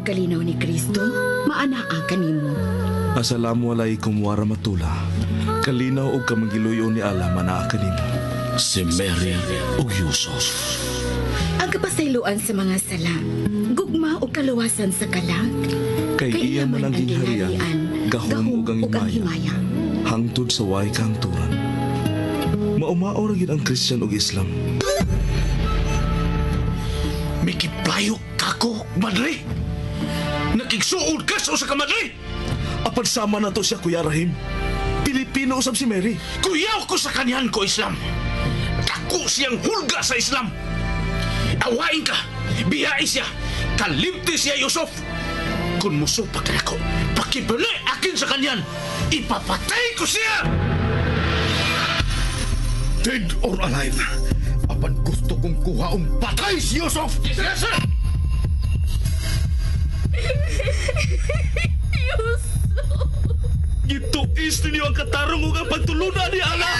pagkalinaw ni Kristo, maanaa kanimo. Assalamualaikum warahmatullah. Kalinaw og kamangiluyo ni Allah manaa kanimo. Si Mary ug Yusuf. Ang kapasayloan sa mga sala, gugma o kaluwasan sa kalag. Kay iya man ang gingharian, gahom ug ang himaya. Hangtod sa way kahangturan. Maumao ra gid ang Christian ug Islam. Mikiplayo kako, madre. Nakigsuod ka sa usa ka madre. Apan sama na to siya, Kuya Rahim. Pilipino usab si Mary. Kuyaw ko sa kanyan ko Islam. Dako siyang hulga sa Islam. Awain ka, biyain siya, kalimti siya Yusuf. Kung musupak ka ako, pakibali akin sa kanyan, ipapatay ko siya! Dead or alive, apan gusto kong kuhaong patay si Yusuf! Yes, sir! Yusuf! Gituis ninyo ang katarong ug ang pagtulunan ni Allah.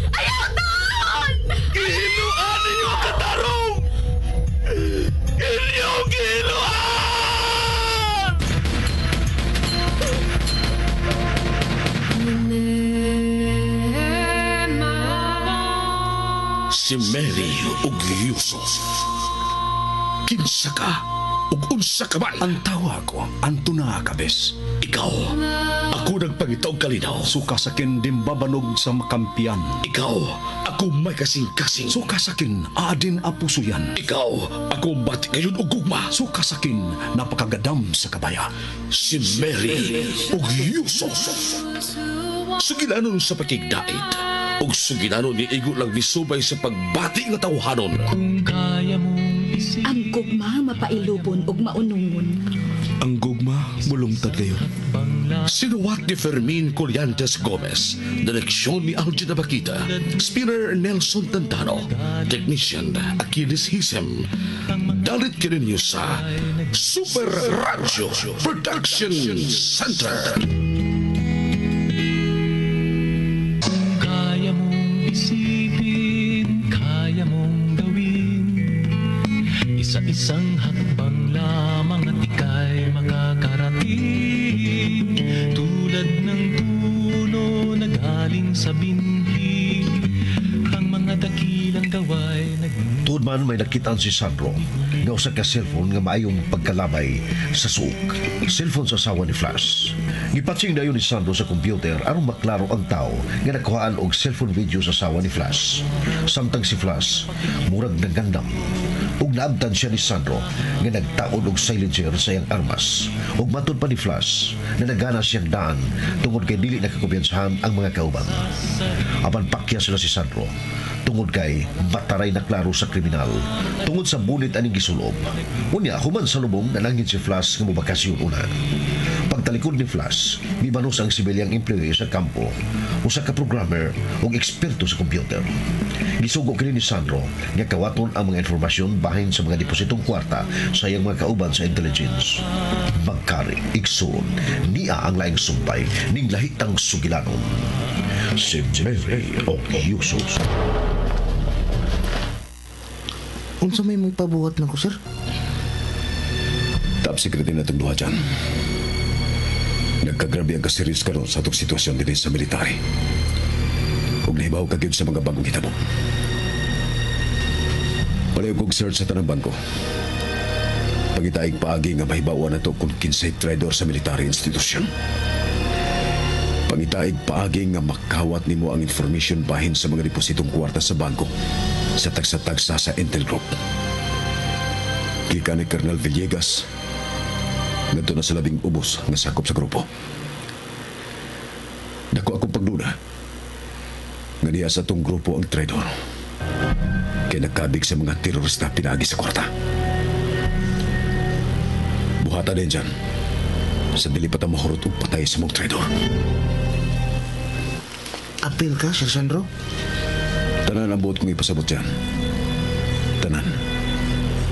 Ayaw doon! Gihinuan ninyo ang katarong! Inyong gihinuan! Si Mary ug Yusuf. Kinsa ka ug unsa ka man? Ang tawa ko, Antuna Kabes. Ikaw, ako nagpangitaw kalinaw. Sukasakin dimbabanog sa makampiyan. Ikaw, ako may kasing-kasing. Sukasakin adin apuso yan. Ikaw, ako bati kayon og gugma. Sukasakin napakagadam sa kabaya. Si Mary ug Yusuf. Sugilanon sa pakigdait. Ug sugilanon ni igo lang misubay sa pagbati nga tawhanon. Ang gugma mapailubon ug maunungon. Ang gugma mulungtad kayo. Sinuwat ni Fermin Colliantes Gomez, direksyon ni Algina Bakita, spinner Nelson Tantano, technician Achilles Hisem. Dalit kininyo sa Super Radio Production Center. Kaya mong isipin, kaya mong gawin, isa-isang hakbang lamang at ika'y makakarating. Tulad ng puno na galing sa binhi, ang mga dakilang gaway Tuod man may nakitaan si Sandro nga usa ka cellphone nga maayong pagkalabay sa suok. Cellphone sa asawa ni Flash. Gipatsing dayon ni Sandro sa computer aron maklaro ang tao nga nakuhaan og cellphone video sa asawa ni Flash. Samtang si Flash murag nagandam ug naabtan siya ni Sandro nga nagtaod og silencer sa iyang armas. Ug matud pa ni Flash na nagana siyang daan tungod kay dili nakakumpiyansahan ang mga kauban. Apan pakya sila si Sandro tungod kay mataray na klaro sa kriminal tungod sa bunit aning gisulob. Unya human sa lubong nanangin si Flash nga mobakasyon una. Pagtalikod ni Flash, mibanos ang sibilyang employee sa kampo, usa ka programmer ug eksperto sa computer. Gisugo kini ni Sandro nga kawaton ang mga informasyon bahin sa mga depositong kwarta sa iyang mga kauban sa intelligence. Magkari, iksun, niya ang laing sumpay ning lahitang sugilanon. Si Mary o Yusuf. Unsa may magpabuhat na ko, sir? Top secret na itong duha dyan. Nagkagrabe ang kaserius karon sa itong sitwasyon din sa military. Kung nahibaw kagyod sa mga bagong hitabo. Palayog kong search sa tanang bangko. Pagitaig paagi nga mahibawan na ito kung kinsay traidor sa military institusyon. Pangitaig paagi nga makawat nimo ang information bahin sa mga depositong kwarta sa bangko sa tagsa-tagsa sa Intel Group. Kika ni Colonel Villegas ngadto na sa labing ubos nga sakop sa grupo. Dako akong pagluna nga niya sa tong grupo ang traidor kay nagkabig sa mga terorista pinagi sa kwarta. Buhata din dyan sa dili pa mahurot og patay sa mong traidor. Apil ka, Sir Sandro? Tanan ang buot kong ipasabot dyan. Tanan.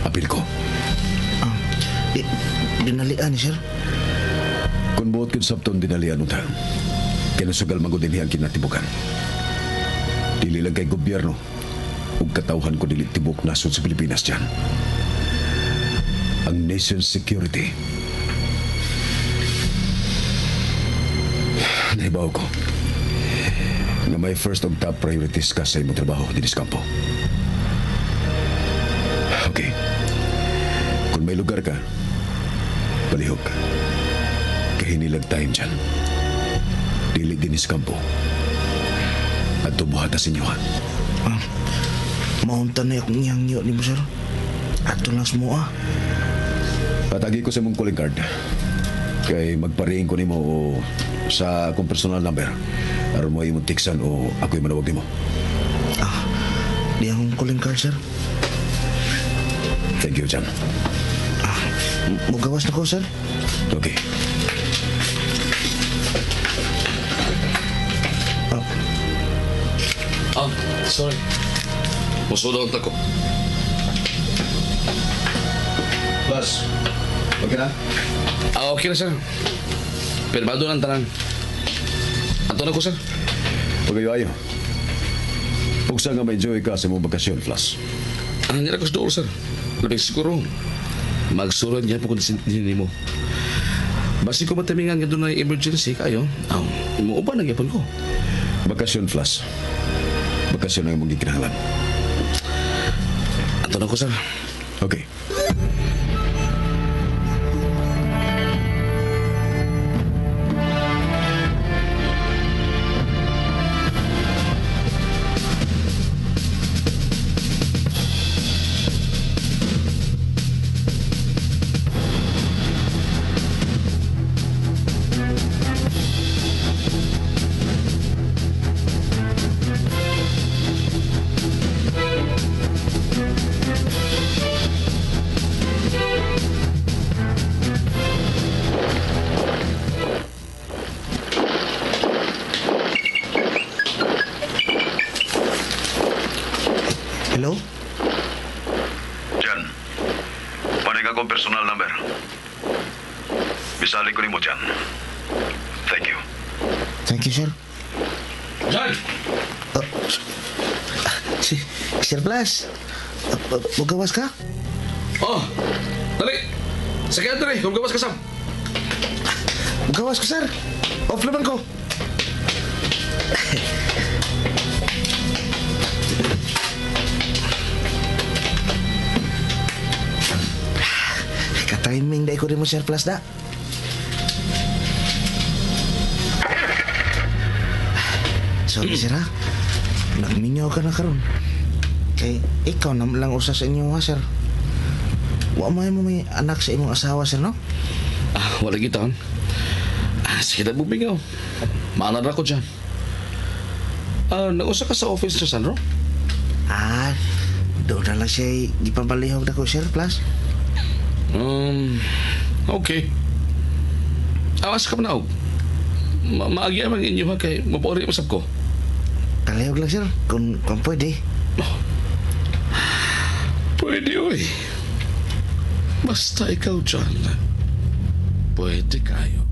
Apil ko. Dinalian ni Sir? Kung buot kong sabton dinalian unta, kinasugal magudin ang kinatibukan. Dili lang kay gobyerno ug katawhan ko dili tibok nasod sa Pilipinas dyan. ang nation's security. Nahibaw ko nga may first og top priorities ka sa imong trabaho dinis kampo. Okay. Kung may lugar ka, palihog ka. Kahinilag time dyan. Dili dinis kampo. At tubuhat na sinyo, ha? Maunta na akong iyang ni mo, sir. Ato lang semua. Patagi ko sa mong calling card. Kay magpariing ko ni mo sa akong personal number. Aron mo imong tiksan o ako'y manawag ni mo. Di akong calling card, sir. Thank you, Jan. Mugawas na ko, sir. Okay. Sorry. Musudon ako. Boss, okay na? Okay na, sir. Pirmado ng tanan. Ato na ko, sir. Okay, ayo. Pugsa nga may enjoy ka sa mong bakasyon, Flas. Hindi na ko sa doon, sir. Labing siguro. Magsuran niya po kung hindi mo. Basi ko matamingan nga doon na emergency kayo. Muupa na gyapon ko. Bakasyon, Flas. Bakasyon ang mong gikinahanglan. Ato na ko, sir. Okay. Hello? Jan, panig akong personal number. Bisali ko ni mo, Jan. Thank you. Thank you, sir. Jan! Sir Blas, mugawas ka? Oh! Dali! Sakyan, dali! Kung gawas kasam! Mugawas ko, sir. Off naman ko. Ka-timing na ko rin mo, Sir Plus, da. Sorry, sir, ha? Nagmingaw ka na karon. Kay ikaw naman lang usa sa inyo, ha, sir? Wa mo may anak sa imong asawa, sir, no? Wala kita. Sige na bubingaw. Maanad ako dyan. Nausa ka sa office sa Sandro? Doon na lang siya ipapalihog na ko, Sir Plus. Okay. Awas ka pa na, og. Maagi ang inyo ha, kay mapauri masab ko. Palihog lang, sir, kung pwede. Pwede, oy. Basta ikaw dyan. Pwede kayo.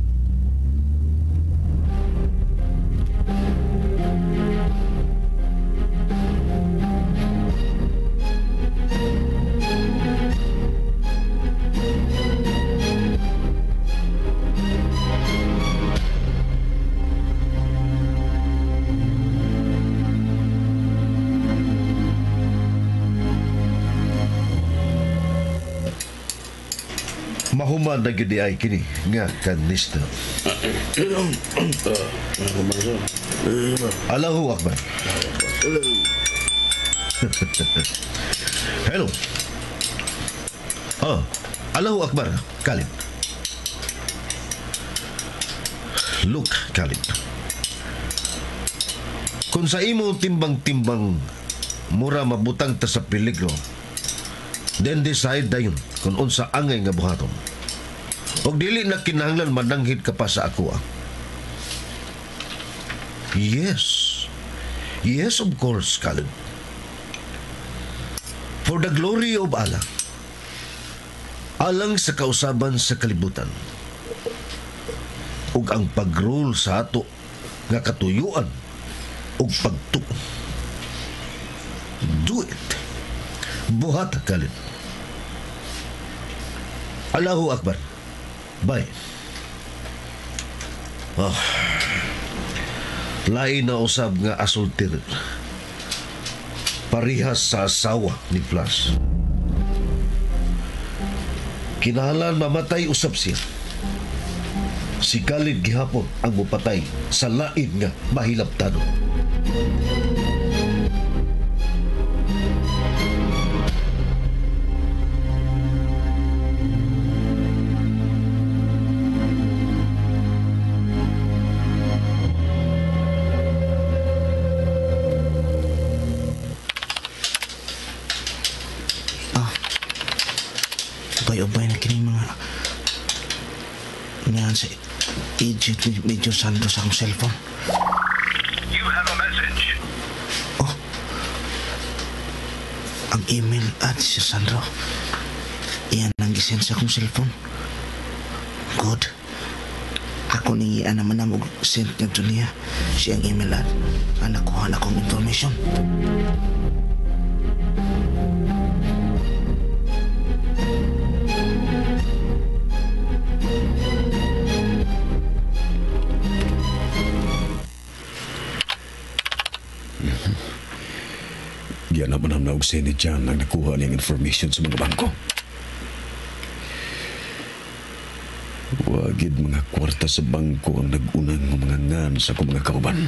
Mahuman na gyud ay kini nga kanista. Allahu Akbar. Hello. Allahu Akbar, Khalid. Look, Khalid. Kung sa imo timbang-timbang mura mabutang ta sa peligro, then decide dayon kung unsa angay nga buhaton. Og dili na kinahanglan mananghid ka pa sa ako. Yes. Yes, of course, Khalid. For the glory of Allah. Alang sa kausaban sa kalibutan. Ug ang pag-rule sa ato nga katuyuan ug pagtuo. Do it. Buhat, Khalid. Allahu Akbar. Bay. Oh. Lain na usab nga asultir. Parihas sa asawa ni Flash. Kinahanglan mamatay usab siya. Si Khalid gihapon ang mupatay sa lain nga mahilabtano. Ubay na kini mga nga sa agent ni Major Sandro sa akong cellphone. You have a message. Oh, ang email at si Sandro. Iyan ang gisend sa akong cellphone. Good. Ako ningian naman na mag-send nga to niya siyang email at nakuha na akong information. Yan naman ang naugsin ni John ang nakuha niyang information sa mga bangko. Wagid mga kwarta sa bangko ang nag-unang mga ngan sa akong mga kauban.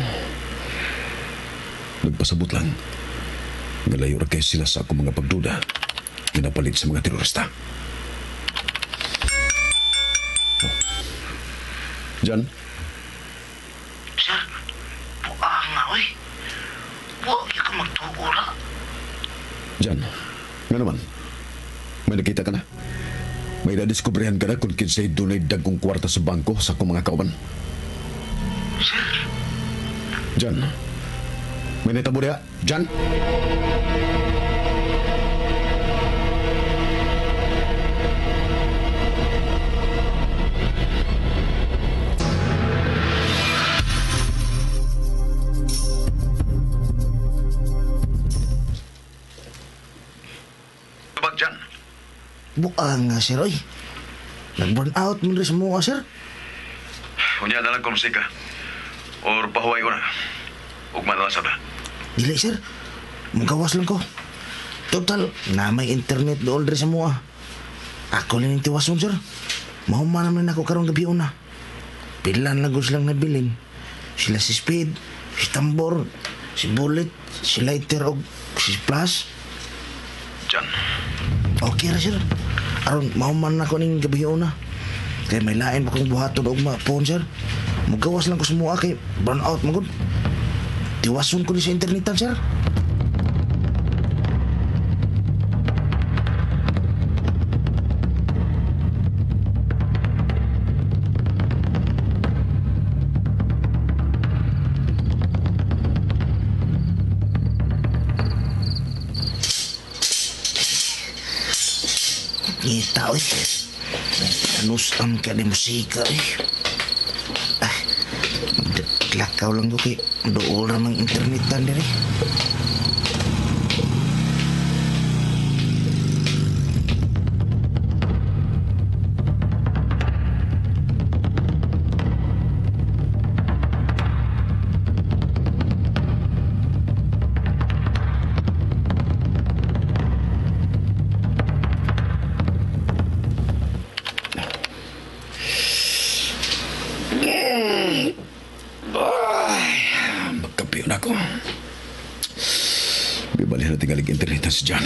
Nagpasabot lang. Ngalayo ra kay sila sa akong mga pagduda. Ginapalit sa mga terorista. Oh. John? Sir, buang nga, oy. Huwag ka magtuura. Jan, nga naman, may nakita ka na? May nadiskubrihan ka na kung kinsay dunay dagkong kwarta sa bangko sa akong mga kauban? Sir? Jan, may natabo niya? Jan? Buang nga, sir, oy. Nag-burn out mo rin sa mga, sir. Unya na lang kung musika. Or pahuway ko na. Ugma na lang sabla. Dili, sir. Magawas lang ko. Total, na may internet doon rin sa mga. Ako lang yung tiwason, sir. Mahuman naman ako karong gabi una. Pilan lang ko silang nabilin. Sila si Speed, si Tambor, si Bullet, si Lighter o si Plus. Jan. Okay ra, sir. Aron, mahuman na ko ning gabi una. Kaya may lain pa kong buhaton o phone, sir. Magawas lang ko sa mga kay burn out, magod. Tiwason ko ni sa internetan, sir. Kita, oy. Anus ang ka ni musika, oy. Lakaw lang ko kay dool ramang internetan diri. Magkampiyon ako. Bibalik na tingalig internetan si John.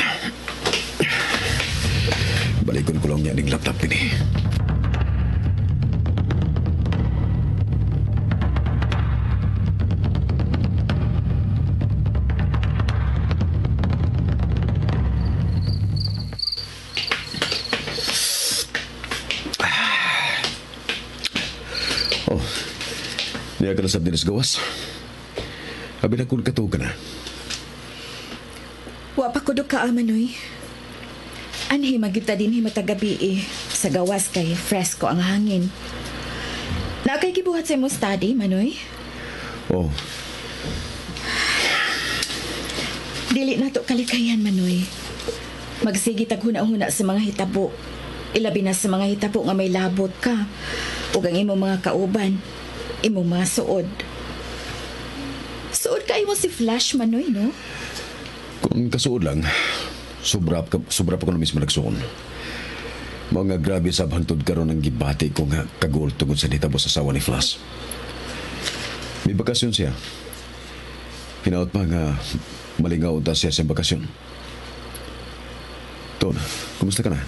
Balikon ko lang niya ng laptop din. Oh, niya ka na sab din sa gawas. Abi na kung katuog ka na. Wa pa ko ka amanoy. Anhi magita din matagabi sa gawas kay fresco ang hangin. Na kay gibuhat sa mo study, Manoy? Oh, Dili na to kalikayan, Manoy. Magsigi tag huna-huna sa mga hitabo. Ilabi na sa mga hitabo nga may labot ka. Ug ang imong mga kauban, imong mga suod. Suod ka imo si Flash Manoy, no? Kung kasuod lang, sobra pa ko na mismo nagsuon. Mga grabe sa hantod karon ang gibati ko nga kagol tungod sa hitabo sa asawa ni Flash. May bakasyon siya. Hinaot pa nga malingaw ta siya sa bakasyon. Ton, kumusta ka na?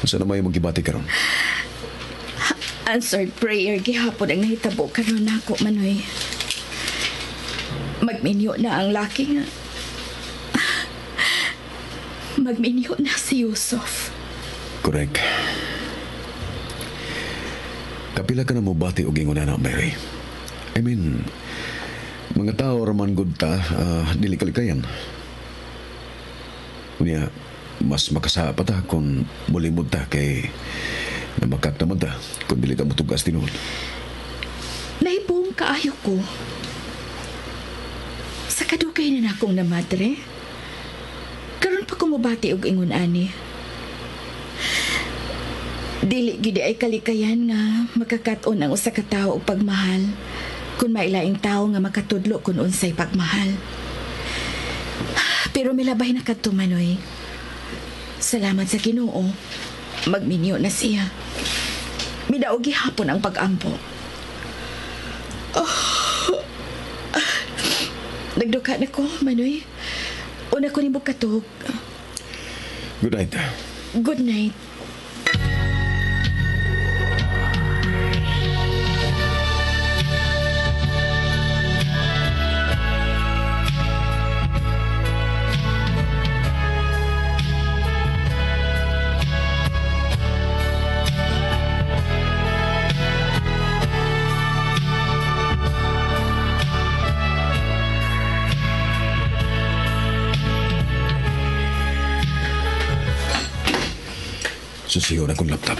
Saan naman yung magibati karon? Answered prayer gihapon ang nahitabo karon nako, Manoy. Magminyo na ang laki nga. Magminyo na si Yusuf. Correct. Kapila ka na mo bati o gingon na, Mary. I mean, mga tao raman good ta, dili kalikayan. Unya, mas makasa pa ta kung mulimod ta kay namakak naman ta kung dili ta mo tugas tinuod. Naibong kaayo ko. Sa kadugay na akong na madre, karon pa kumubati og ingon ani. Dili gid ay kalikayan nga makakaton ang usa ka tawo og pagmahal kung mailaing tawo nga makatudlo kung unsay pagmahal. Pero milabay na kadto, Manoy. Salamat sa Ginoo. Magminyo na siya. Midaog gihapon ang pag-ampo. Nagduka na ko, Manoy. Una ko ni bukatog. Good night. Good night. Susiyo na kong laptop.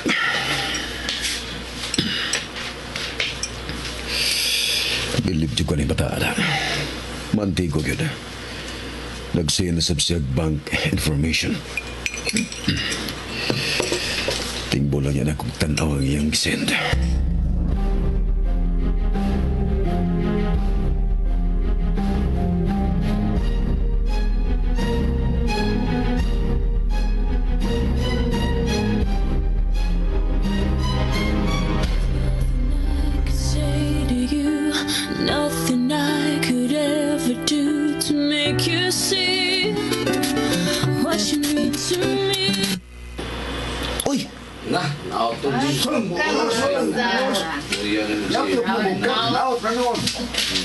Bilib juga ni bata na. Mantigo yun. Nagsiya na subsiyag bank information. Tingbo lang yan akong tanaw ang iyang gisend.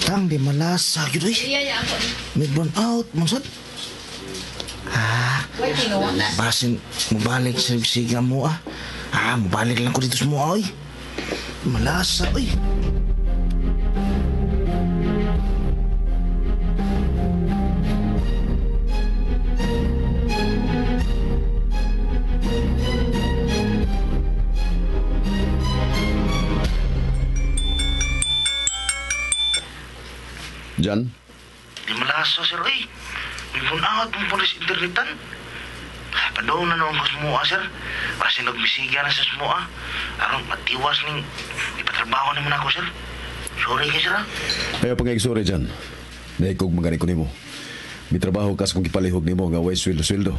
Tang di malasa gitu may burn out maksud basin mabalik sa siga mo mabalik lang ko dito semua malasa Jan? Di malasa, sir, May punawat mong pulis internetan. Padaw na naman ko semua, sir. Kasi nagbisiga na sa semua. Aron matiwas ning ipatrabaho naman ako, sir. Sorry kayo, sir, Ayaw pa nga sorry, Jan. Naikog magani ko nimo. May trabaho kas kung ipalihog nimo nga way sweldo-sweldo.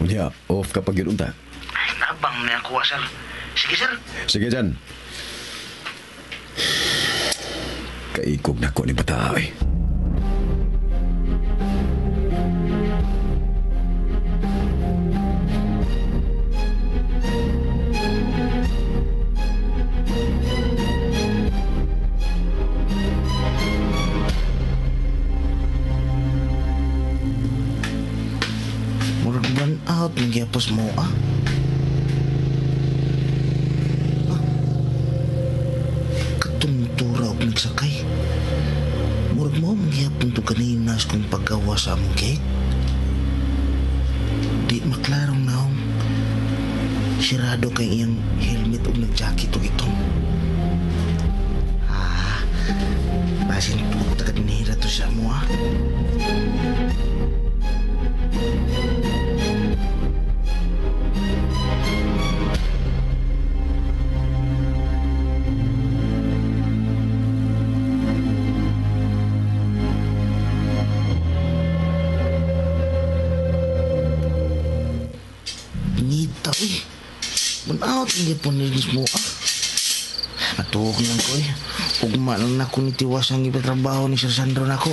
Unya, off kapag yun unta. Ay, nabang na ako, sir. Sige, sir. Sige, Jan. Kaikog na ko ni bata, Murag burn out ng gyapos mo, Katuntura og nagsakay. Murag mo ang gyapon to kaninas kung paggawa sa among gate. Di maklarong naong sirado kay iyang helmet og nagjacket og itong. Basin to tagad nihira to sa mo, tao eh. Bunaot hindi po nilis mo Matuok lang ko eh. Ugma lang na ko ni tiwas ang ipatrabaho ni Sir Sandro na ko.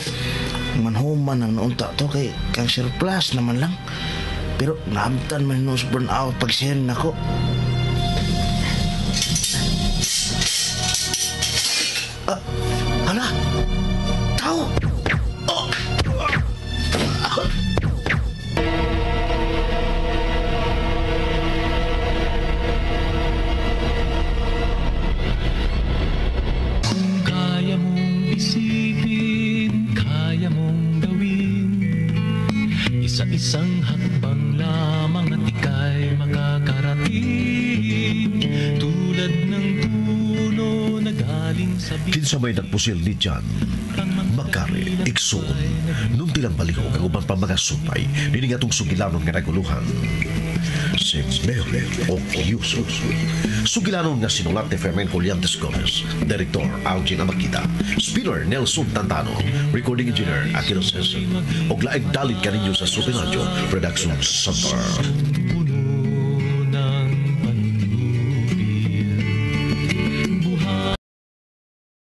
Manhuman ang naunta to kay kang surplus naman lang. Pero naabtan man nung burnout pag siyan na ko. Hala! Tao! Kaya mong isipin, kaya mong gawin, isa-isang hakbang lamang at ika'y makakarating, tulad ng puno na galing sa Kinsa may nagpusil ni Jan, Makari, Ikson, nung tilang balihog ang ubang pa mga supay, niningatong sugilanon nga naguluhan. Si Mary Okyusos. Sugilanon nga sinulat ni Fermin Colliantes Gomez, Direktor Algin Amakita, Spinner Nelson Tantano, Recording Engineer Aquino Sensen, o laing dalit kaninyo sa Super Radio Production Center.